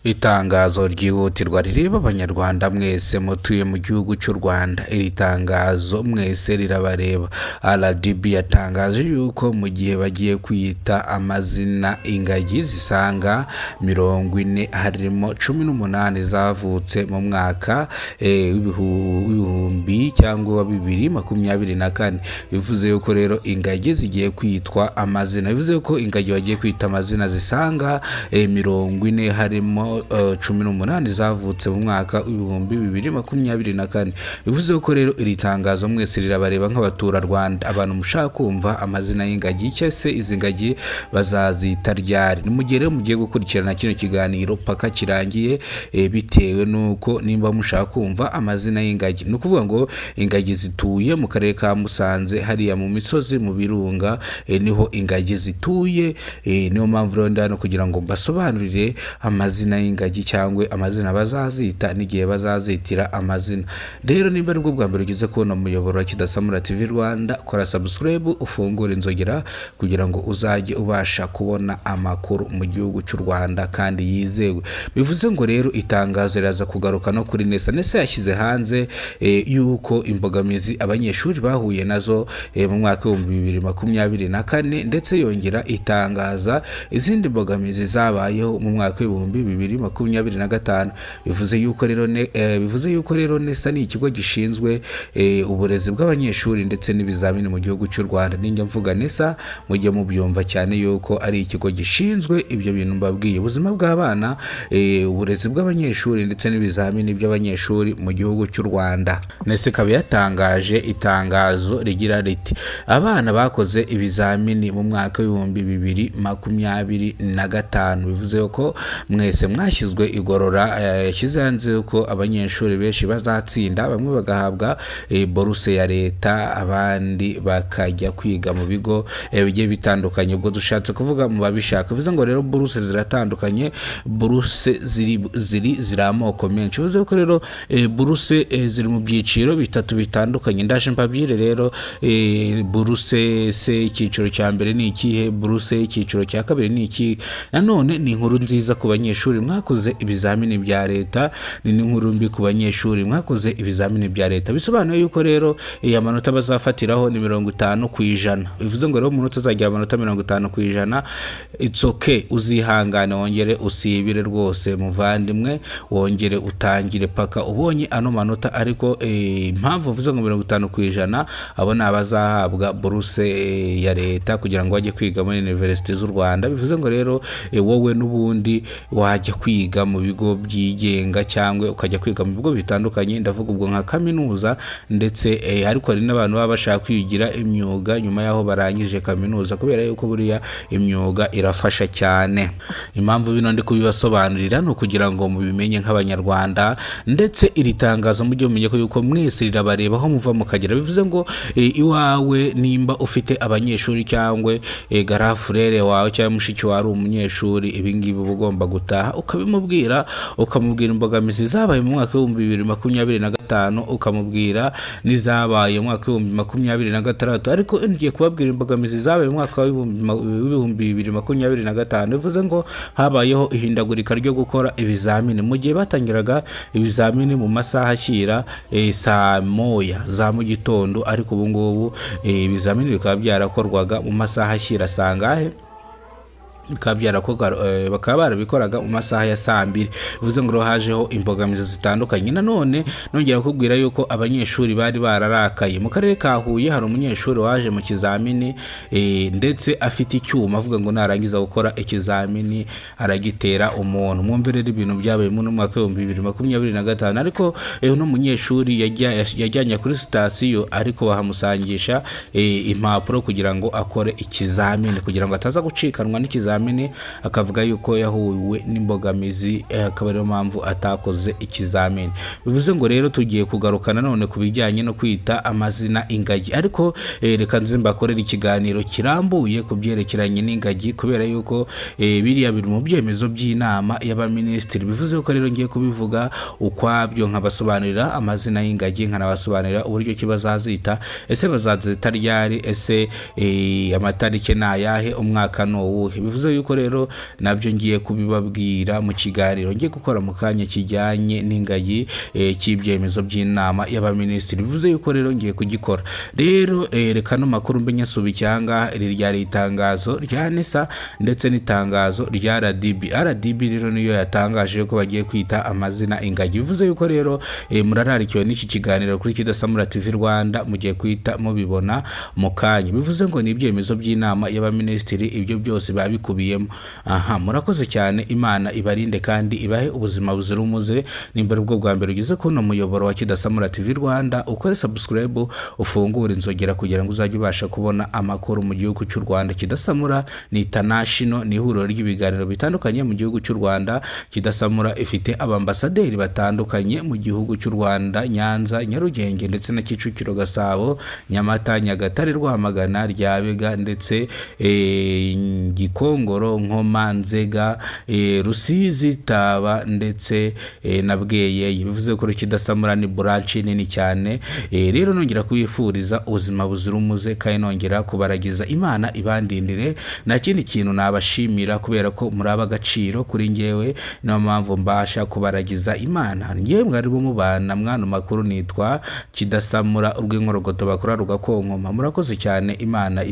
Itangazo ryihutirwa rireba abanyarwanda mwese mutuye mu gihugu cy'u Rwanda. Iri tangazo mwese rirabareba. RDB yatangaje yuko mu gihe bagiye kwita amazina ingagi zisaga 40 harimo 18 zavutse mu mwaka w'ibihumbi cyangwa wa 2024. Bivuze yuko rero ingagi zigiye kwitwa amazina. Bivuze yuko ingagi bagiye kwita amazina zisanga 40 harimo 18 zavutse mu mwaka w'ibihumbi 2024. Bivuze ko rero iri tangazo mwese rirabareba nk'abatura Rwanda, abantu mushaka kumva amazina y'ingagi cyese izi ngagi bazazita ryari. Ni mugihe rero mugiye gukurikirana kino kiganiro paka kirangiye, bitewe nuko nimba mushaka kumva amazina y'ingagi. Ni ukuvuga ngo ingagi zituye mu karere ka Musanze hariya mu misozi mu birunga, niho ingagi zituye. Niyo mpamvu rero ndano kugira ngo mbasobanurire amazina y'ingagi cyangwa amazina bazazita n'igihe bazazitira amazina. Rero nimba aribwo bwa mbere ugeze kubona umuyoboro wa Kidasamura TV Rwanda, kora subscribe, ufungure inzogera kugira ngo uzajye ubasha kubona amakuru mu gihugu cy'u Rwanda kandi yizewe. Bivuze ngo rero itangazo riraza kugaruka no kuri NESA yashyize hanze yuko imbogamizi abanyeshuri bahuye nazo mu mwaka wa 2024, ndetse yongera itangaza izindi mbogamizi zabayeho mu mwaka wa 2025. Bivuze yuko rero NESA ni ikigo gishinzwe uburezi bw'abanyeshuri ndetse n'ibizamini mu gihugu cy'u Rwanda. Ninjya mvuga NESA mujye mubyumva cyane yuko ari ikigo gishinzwe ibyo bintu mbabwiye, ubuzima bw'abana, uburezi bw'abanyeshuri ndetse n'ibizamini by'abanyeshuri mu gihugu cy'u Rwanda. NESA ikaba yatangaje itangazo rigira riti: abana bakoze ibizamini mu mwaka wa 2025. Bivuze ko mwese mwashyizwe igorora, yashyize hanze yuko abanyeshuri benshi bazatsinda, bamwe bagahabwa boruse ya leta, abandi bakajya kwiga mu bigo bigiye bitandukanye. Ubwo dushatse kuvuga mu babishaka. Bivuze ngo rero boruse ziratandukanye, boruse ziri amoko menshi. Bivuze ko rero boruse ziri mu byiciro bitatu bitandukanye. Ndaje mbabwire rero boruse se icyiciro cya mbere ni ikihe, boruse icyiciro cya kabiri ni iki. Nanone ni inkuru nziza ku banyeshuri mwakoze ibizamini bya leta, ni n'inkuru mbi ku banyeshuri mwakoze ibizamini bya leta. Bisobanuye yuko rero amanota bazafatiraho ni 50%. Bivuze ngo rero umuntu utazagira amanota 50%, it's okay, uzihangane wongere usibire rwose muvandimwe, wongere utangire paka ubonye ano manota. Ariko impamvu bivuze ngo 50% abo ni abazahabwa boruse ya leta kugira ngo bajye kwiga muri university z'u Rwanda. Bivuze ngo rero wowe n'ubundi wajya kwiga mu bigo byigenga cyangwa ukajya kwiga mu bigo bitandukanye, ndavuga ubwo nka kaminuza, ndetse ariko hari n'abantu baba bashaka kwigira imyuga nyuma yaho barangije kaminuza, kubera yuko buriya imyuga irafasha cyane. Impamvu bino ndi kubibasobanurira no kugira ngo mubimenye nk'abanyarwanda, ndetse iri tangazo mujye mumenye ko yuko mwese rirabareba aho muva mukagera. Bivuze ngo iwawe nimba ufite abanyeshuri cyangwa garafurere wawe cyangwa mushiki wawe ari umunyeshuri, ibingibi uba ugomba gutaha ukabimubwira, ukamubwira imbogamizi zabaye mu mwaka wa 2025, ukamubwira n'izabaye mu mwaka wa 2026. ariko ngiye kubabwira imbogamizi zabaye mu mwaka wa 2025. Bivuze ngo habayeho ihindagurika ryo gukora ibizamini. Mu gihe batangiraga ibizamini mu masaha ashyira saa moya za mu gitondo, ariko ubu ngubu ibizamini bikaba byarakorwaga mu masaha ashyira sangahe, bakaba barabikoraga mu masaha ya saa 2. Bivuze ngo hajeho imbogamizi zitandukanye. Nanone nongera kukubwira yuko abanyeshuri bari bararakaye. Mu karere ka Huye hari umunyeshuri waje mu kizamini ndetse afite icyuma, avuga ngo narangiza gukora ikizamini aragitera umuntu. Mwumve rero ibintu byabaye mu mwaka wa 2025. Ariko no munyeshuri yajyanye kuri sitasiyo, ariko bahamusangisha impapuro kugira ngo akore ikizamini, kugira ngo ataza gucikanwa n'ikizamini, akavuga yuko yahuwe n'imbogamizi, akaba ariyo mpamvu atakoze ikizamini. Bivuze ngo rero tugiye kugaruka nanone ku bijyanye no kwita amazina ingagi, ariko reka nze mbakorera ikiganiro kirambuye ku byerekeranye n'ingagi, kubera yuko biriya biri mu byemezo by'inama y'abaminisitiri. Bivuze ko rero ngiye kubivuga ukwabyo, nkabasobanurira amazina y'ingagi, nkanabasobanurira uburyo kibazazita, ese bazazita ryari, ese amatariki ni ayahe, umwaka ni uwuhe. Bivuze bivuze yuko rero nabyo ngiye kubibabwira mu kiganiro ngiye gukora mu kanya kijyanye n'ingagi cy'ibyemezo by'inama y'abaminisitiri. Bivuze yuko rero ngiye kugikora. Rero reka no makuru mbe nyasubi cyanga ryari itangazo rya NESA ndetse n'itangazo rya RDB rero niyo yatangaje ko bagiye kwita amazina ingagi. Bivuze yuko rero murararikiwe n'iki kiganiro kuri Kidasamura TV Rwanda mugiye kwita mubibona mu kanya. Bivuze ngo ni ibyemezo by'inama y'abaminisitiri, ibyo byose babikubiyemo. Murakoze cyane, Imana ibarinde kandi ibahe ubuzima buzira umuze. Nimba ubwo bwa mbere ugeze kuno muyoboro wa Kidasamura TV Rwanda, ukore subscribe, ufungure inzogera kugira ngo uzajye ubasha kubona amakuru mu gihugu cy'u Rwanda. Kidasamura ni international, ni ihuriro ry'ibiganiro bitandukanye mu gihugu cy'u Rwanda. Kidasamura ifite abambasaderi batandukanye mu gihugu cy'u Rwanda: Nyanza, Nyarugenge ndetse na Kicukiro, Gasabo, Nyamata, Nyagatare, Rwamagana, Ryabega ndetse Gikongoro, Nkoma, Nzega, Rusizi, Taba ndetse na Bweyeye. Bivuze ko Kidasamura ni branch nini cyane. Rero nongera kubifuriza ubuzima buzira umuze kandi nongera kubaragiza Imana ibandindire. Nta kindi kintu nabashimira kubera ko muri abagaciro kuri ngewe, niyo mpamvu mbasha kubaragiza Imana. Ngewe mwari bo mubana mwana makuru, nitwa Kidasamura, urw'inkorogoto bakora rugakonkoma. Murakoze cyane, Imana